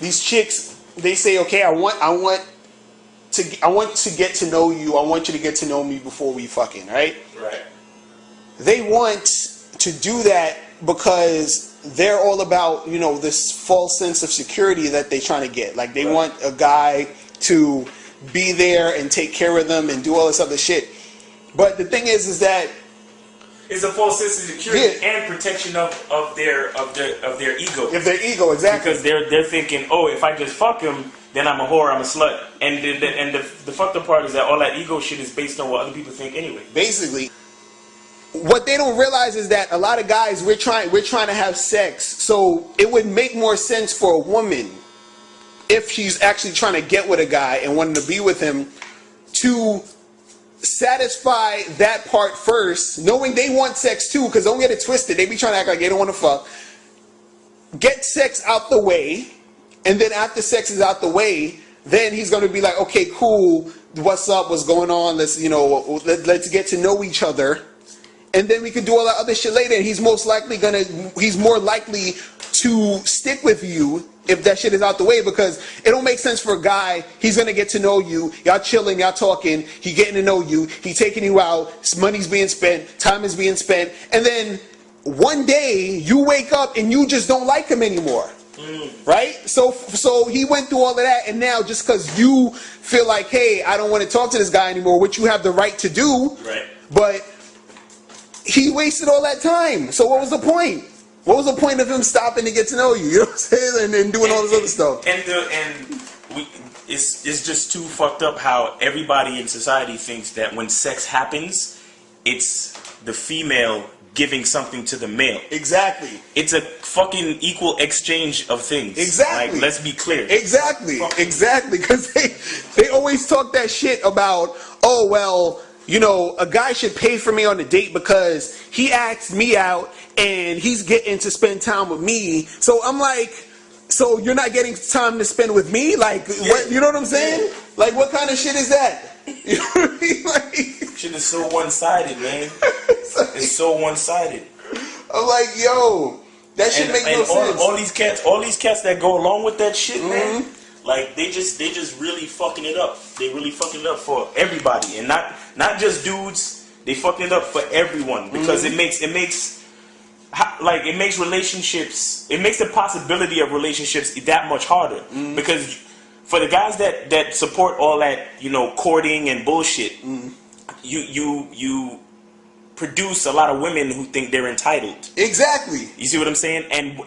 these chicks, they say, okay, I want to get to know you. I want you to get to know me before we fucking, right? Right. They want to do that because they're all about, you know, this false sense of security that they're trying to get. Like, they want a guy to be there and take care of them and do all this other shit. But the thing is that it's a false sense of security and protection of their ego. Of their ego, exactly. Because they're thinking, oh, if I just fuck him, then I'm a whore, I'm a slut. And the fucked up part is that all that ego shit is based on what other people think anyway. Basically, what they don't realize is that a lot of guys, we're trying to have sex, so it would make more sense for a woman, if she's actually trying to get with a guy and wanting to be with him, to satisfy that part first, knowing they want sex too, because don't get it twisted, they be trying to act like they don't want to fuck. Get sex out the way, and then after sex is out the way, then he's going to be like, okay, cool, what's up, what's going on, let's let's get to know each other, and then we can do all that other shit later, and he's more likely to stick with you if that shit is out the way, because it don't make sense for a guy. He's gonna get to know you, y'all chilling, y'all talking, he getting to know you, he taking you out, money's being spent, time is being spent, and then one day you wake up and you just don't like him anymore. Right? So he went through all of that, and now just because you feel like, hey, I don't want to talk to this guy anymore, which you have the right to do, right? But he wasted all that time. So what was the point? What was the point of him stopping to get to know you? You know what I'm saying? And then doing all this other stuff. It's just too fucked up how everybody in society thinks that when sex happens, it's the female giving something to the male. Exactly. It's a fucking equal exchange of things. Exactly. Like, let's be clear. Exactly. Exactly. Because they always talk that shit about, oh, well, you know, a guy should pay for me on a date because he asked me out and he's getting to spend time with me. So I'm like, so you're not getting time to spend with me? Like, what? You know what I'm saying? Yeah. Like, what kind of shit is that? You know what I mean? Like, shit is so one-sided, man. It's so one-sided. I'm like, yo, that shit make no sense. All these cats that go along with that shit, man. Like, they just really fucking it up. They really fucking it up for everybody, and not just dudes. They fucking it up for everyone, because it makes relationships. It makes the possibility of relationships that much harder, because for the guys that support all that, you know, courting and bullshit, you produce a lot of women who think they're entitled. Exactly. You see what I'm saying? And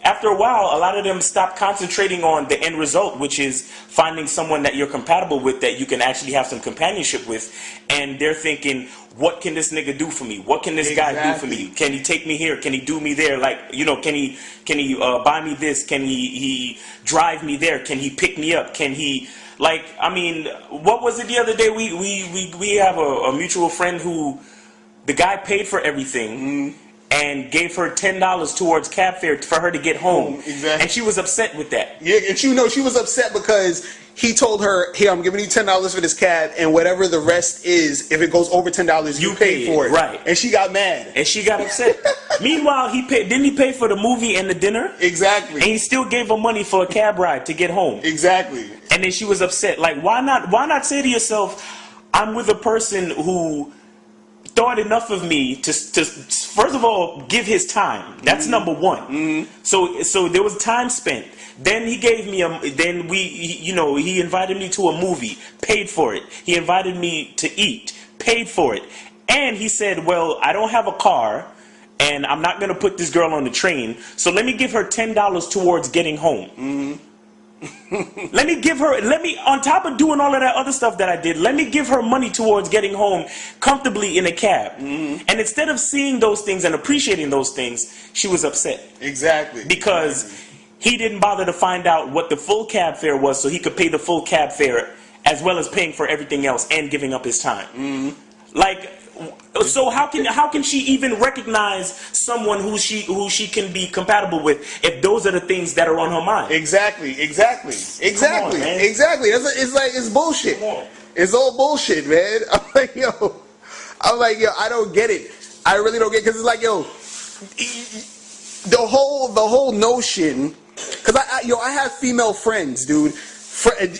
after a while, a lot of them stop concentrating on the end result, which is finding someone that you're compatible with, that you can actually have some companionship with. And they're thinking, what can this nigga do for me? What can this guy do for me? Can he take me here? Can he do me there? Like, you know, can he buy me this? Can he drive me there? Can he pick me up? Can he, like, I mean, what was it the other day? We have a mutual friend who, the guy paid for everything and gave her $10 towards cab fare for her to get home. Exactly. And she was upset with that. Yeah, and you know, she was upset because he told her, here, I'm giving you $10 for this cab, and whatever the rest is, if it goes over $10, you pay for it. Right. And she got mad. And she got upset. Meanwhile, didn't he pay for the movie and the dinner? Exactly. And he still gave her money for a cab ride to get home. Exactly. And then she was upset. Like, why not say to yourself, I'm with a person who thought enough of me to first of all give his time. That's number one. So there was time spent. Then he gave me he invited me to a movie, paid for it. He invited me to eat, paid for it. And he said, well, I don't have a car and I'm not going to put this girl on the train, so let me give her $10 towards getting home. Let me, on top of doing all of that other stuff that I did, let me give her money towards getting home comfortably in a cab. And instead of seeing those things and appreciating those things, she was upset. Exactly. Because he didn't bother to find out what the full cab fare was so he could pay the full cab fare as well as paying for everything else and giving up his time. Like, so how can she even recognize someone who she can be compatible with if those are the things that are on her mind? Exactly. On, exactly. It's bullshit. It's all bullshit, man. I'm like, yo, I don't get it. I really don't get it, because it's like, yo, the whole notion because I have female friends, dude. And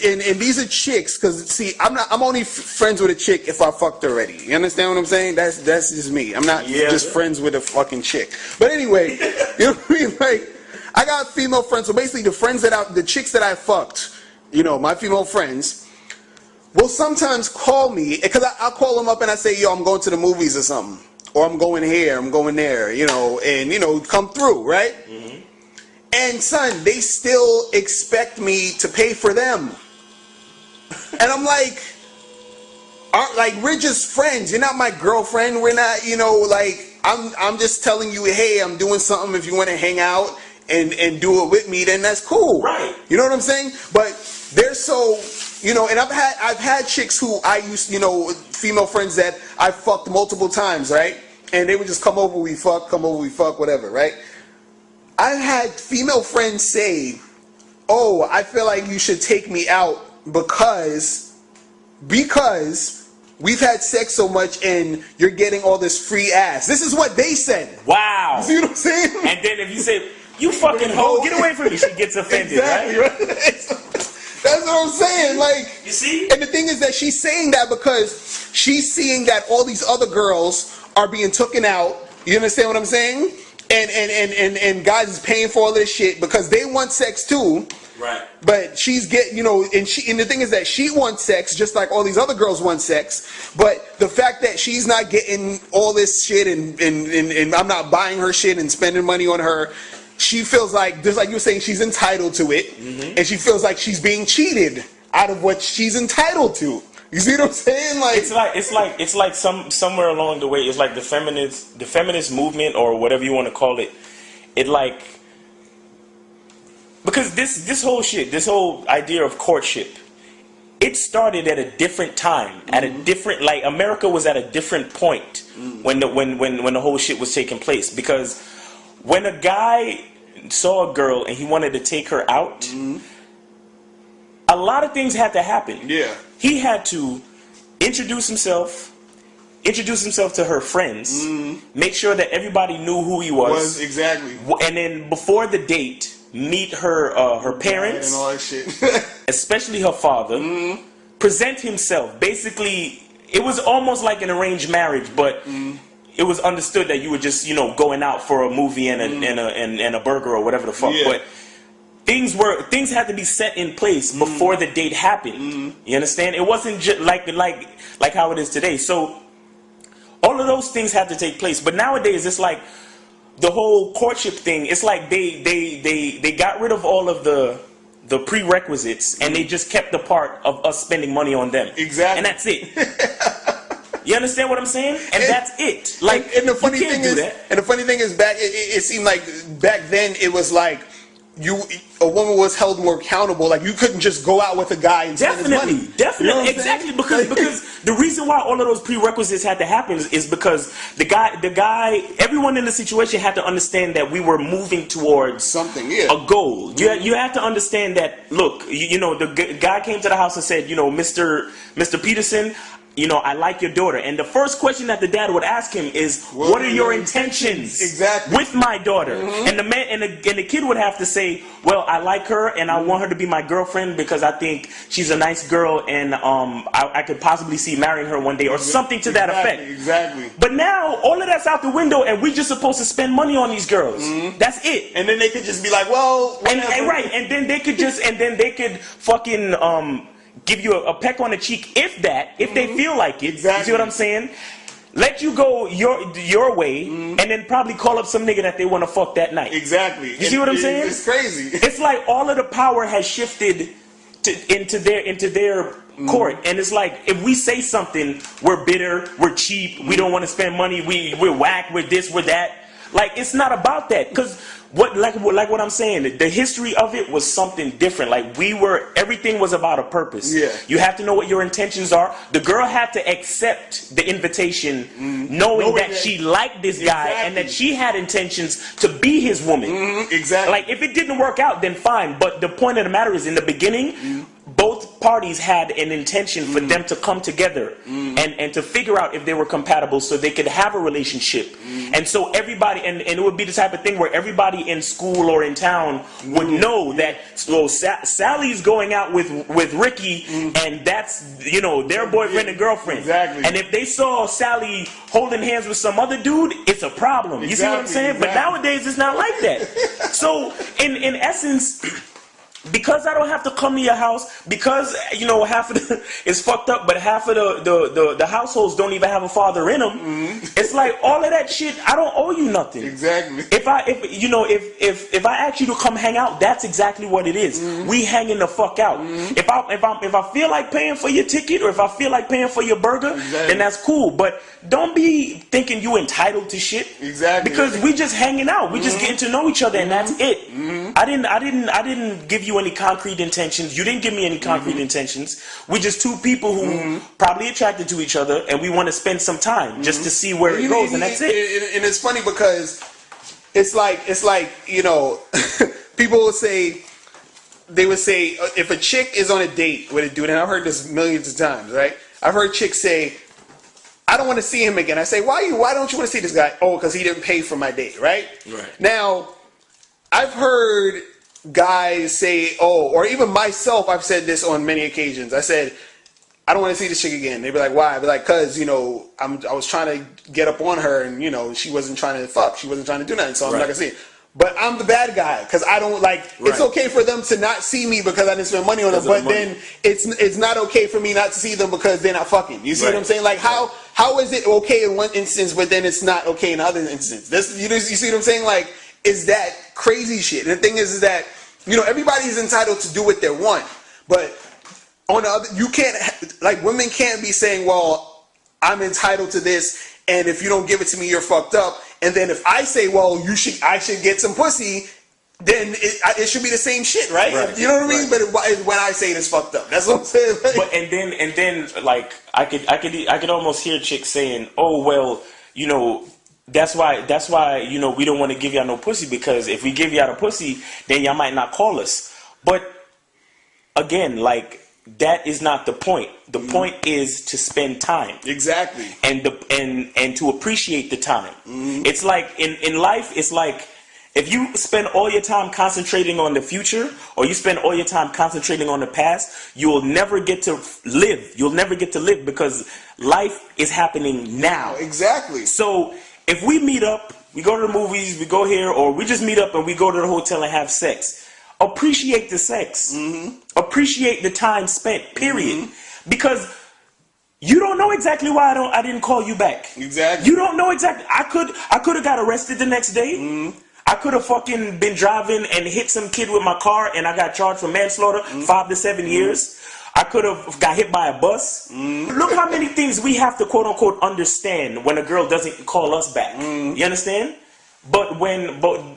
these are chicks, because see, I'm only friends with a chick if I fucked already. You understand what I'm saying? That's just me. I'm not just friends with a fucking chick. But anyway, you know what I mean? Like, I got female friends. So basically, the chicks that I fucked, you know, my female friends, will sometimes call me, because I'll call them up and I say, yo, I'm going to the movies or something, or I'm going here, I'm going there, you know, and you know, come through, right? Mm-hmm. And son, they still expect me to pay for them. And I'm like, we're just friends. You're not my girlfriend. We're not, you know, like, I'm just telling you, hey, I'm doing something. If you want to hang out and do it with me, then that's cool. Right. You know what I'm saying? But they're so, you know, and I've had chicks who I used, you know, female friends that I fucked multiple times, right? And they would just come over, we fuck, whatever, right? I've had female friends say, oh, I feel like you should take me out because we've had sex so much and you're getting all this free ass. This is what they said. Wow. You see what I'm saying? And then if you say, you fucking hoe, get away from me, she gets offended, exactly, right? That's what I'm saying. Like, you see? And the thing is that she's saying that because she's seeing that all these other girls are being taken out. You understand what I'm saying? And guys is paying for all this shit because they want sex too. Right. But she's getting, you know, and the thing is that she wants sex just like all these other girls want sex. But the fact that she's not getting all this shit and I'm not buying her shit and spending money on her, she feels like, just like you were saying, she's entitled to it. Mm-hmm. And she feels like she's being cheated out of what she's entitled to. You see what I'm saying? Like it's like somewhere along the way, it's like the feminist movement or whatever you want to call it. It like, because this whole idea of courtship, it started at a different time, at a different, like, America was at a different point when the whole shit was taking place. Because when a guy saw a girl and he wanted to take her out, a lot of things had to happen. Yeah. He had to introduce himself to her friends, make sure that everybody knew who he was. Exactly. And then before the date, meet her parents and all that shit. especially her father. Present himself. Basically, it was almost like an arranged marriage, but it was understood that you were just, you know, going out for a movie and a burger or whatever the fuck. Yeah. But things had to be set in place before the date happened. You understand? It wasn't just like how it is today. So all of those things had to take place. But nowadays it's like the whole courtship thing. It's like they got rid of all of the prerequisites and they just kept the part of us spending money on them. Exactly. And that's it. You understand what I'm saying? And that's it. Like, and the funny thing is, back it seemed like back then it was like a woman was held more accountable. Like, you couldn't just go out with a guy and spend his money. Definitely, you know exactly. Because the reason why all of those prerequisites had to happen is because the guy, everyone in the situation had to understand that we were moving towards something, a goal. You had to understand that. Look, you know, the guy came to the house and said, you know, Mr. Peterson, you know, I like your daughter. And the first question that the dad would ask him is, what are your intentions exactly with my daughter? And the man and the kid would have to say, well, I like her and I want her to be my girlfriend because I think she's a nice girl and I could possibly see marrying her one day or something to that effect. Exactly. But now all of that's out the window and we're just supposed to spend money on these girls. That's it. And then they could just be like, well, and right, and then they could fucking give you a peck on the cheek, if they feel like it. Exactly. You see what I'm saying? Let you go your way, and then probably call up some nigga that they want to fuck that night. Exactly. You see what I'm saying? It's crazy. It's like all of the power has shifted into their court, and it's like if we say something, we're bitter, we're cheap, we don't want to spend money, we're whack, we're this, we're that. Like, it's not about that, because what I'm saying, the history of it was something different. Like, everything was about a purpose. Yeah. You have to know what your intentions are. The girl had to accept the invitation, knowing that she liked this guy and that she had intentions to be his woman. Exactly. Like, if it didn't work out, then fine. But the point of the matter is, in the beginning, both parties had an intention for them to come together and to figure out if they were compatible so they could have a relationship. And so everybody, and it would be the type of thing where everybody in school or in town would know that, so Sally's going out with Ricky, and that's, you know, their boyfriend and girlfriend. Exactly. And if they saw Sally holding hands with some other dude, it's a problem. You see what I'm saying? But nowadays it's not like that. So in essence, because I don't have to come to your house, because, you know, half of it's fucked up, but half of the households don't even have a father in them. It's like all of that shit. I don't owe you nothing. Exactly. If I ask you to come hang out, that's exactly what it is. We hanging the fuck out. If I feel like paying for your ticket, or if I feel like paying for your burger, then that's cool. But don't be thinking you entitled to shit. Exactly. Because we just hanging out. We just getting to know each other, and that's it. I didn't give you any concrete intentions. You didn't give me any concrete intentions. We're just two people who probably attracted to each other, and we want to spend some time just to see where it goes, and that's it. And it's funny because it's like you know, people will say, they would say, if a chick is on a date with a dude, and I've heard this millions of times, right? I've heard chicks say, I don't want to see him again. I say, why don't you want to see this guy? Oh, because he didn't pay for my date, right? Right. Now, I've heard guys say, oh, or even myself, I've said this on many occasions. I said, I don't want to see this chick again. They'd be like, why? I'd be like, cause, you know, I was trying to get up on her, and, you know, she wasn't trying to fuck. She wasn't trying to do nothing, so I'm not gonna see it. But I'm the bad guy, because I don't like. It's okay for them to not see me because I didn't spend money on them, but then it's not okay for me not to see them because they're not fucking. You see what I'm saying? Like how is it okay in one instance, but then it's not okay in other instances? You see what I'm saying? Like, is that crazy shit? And the thing is that, you know, everybody's entitled to do what they want, but on the other, you can't, like, women can't be saying, well, I'm entitled to this, and if you don't give it to me, you're fucked up. And then if I say, well, I should get some pussy, then it should be the same shit, right? You know what I mean? But when I say it, it's fucked up. That's what I'm saying. Like, but and then like I could almost hear chicks saying, oh well, you know, that's why you know, we don't want to give y'all no pussy, because if we give y'all the pussy, then y'all might not call us. But again, like, that is not the point. The point is to spend time. Exactly. And to appreciate the time. It's like in life, it's like if you spend all your time concentrating on the future, or you spend all your time concentrating on the past, you will never get to live. You'll never get to live, because life is happening now. Exactly. So if we meet up, we go to the movies, we go here, or we just meet up and we go to the hotel and have sex, appreciate the sex. Appreciate the time spent, period. Because you don't know exactly why I didn't call you back. Exactly. You don't know exactly. I could have got arrested the next day. I could have fucking been driving and hit some kid with my car, and I got charged for manslaughter, 5 to 7 years. I could have got hit by a bus. Look how many things we have to, quote unquote, understand when a girl doesn't call us back. You understand? But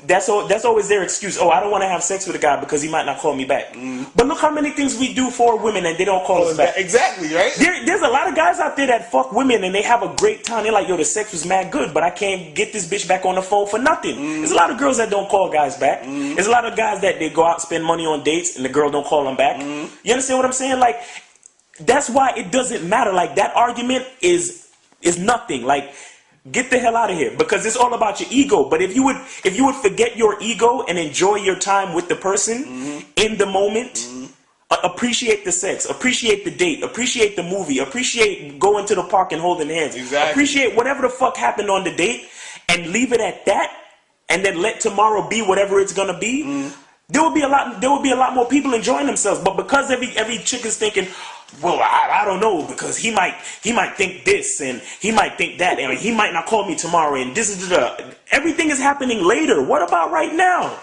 that's always their excuse. Oh, I don't want to have sex with a guy because he might not call me back. But look how many things we do for women and they don't call us back. Exactly, right? There's a lot of guys out there that fuck women and they have a great time. They're like, yo, the sex was mad good, but I can't get this bitch back on the phone for nothing. There's a lot of girls that don't call guys back. There's a lot of guys that they go out, spend money on dates, and the girl don't call them back. You understand what I'm saying? Like, that's why it doesn't matter. Like, that argument is nothing. Like, get the hell out of here, because it's all about your ego. But if you would forget your ego and enjoy your time with the person in the moment, appreciate the sex, appreciate the date, appreciate the movie, appreciate going to the park and holding hands, appreciate whatever the fuck happened on the date, and leave it at that, and then let tomorrow be whatever it's gonna be. There will be a lot more people enjoying themselves. But because every chick is thinking, well, I don't know, because he might think this and he might think that, and he might not call me tomorrow, and this is everything is happening later. What about right now?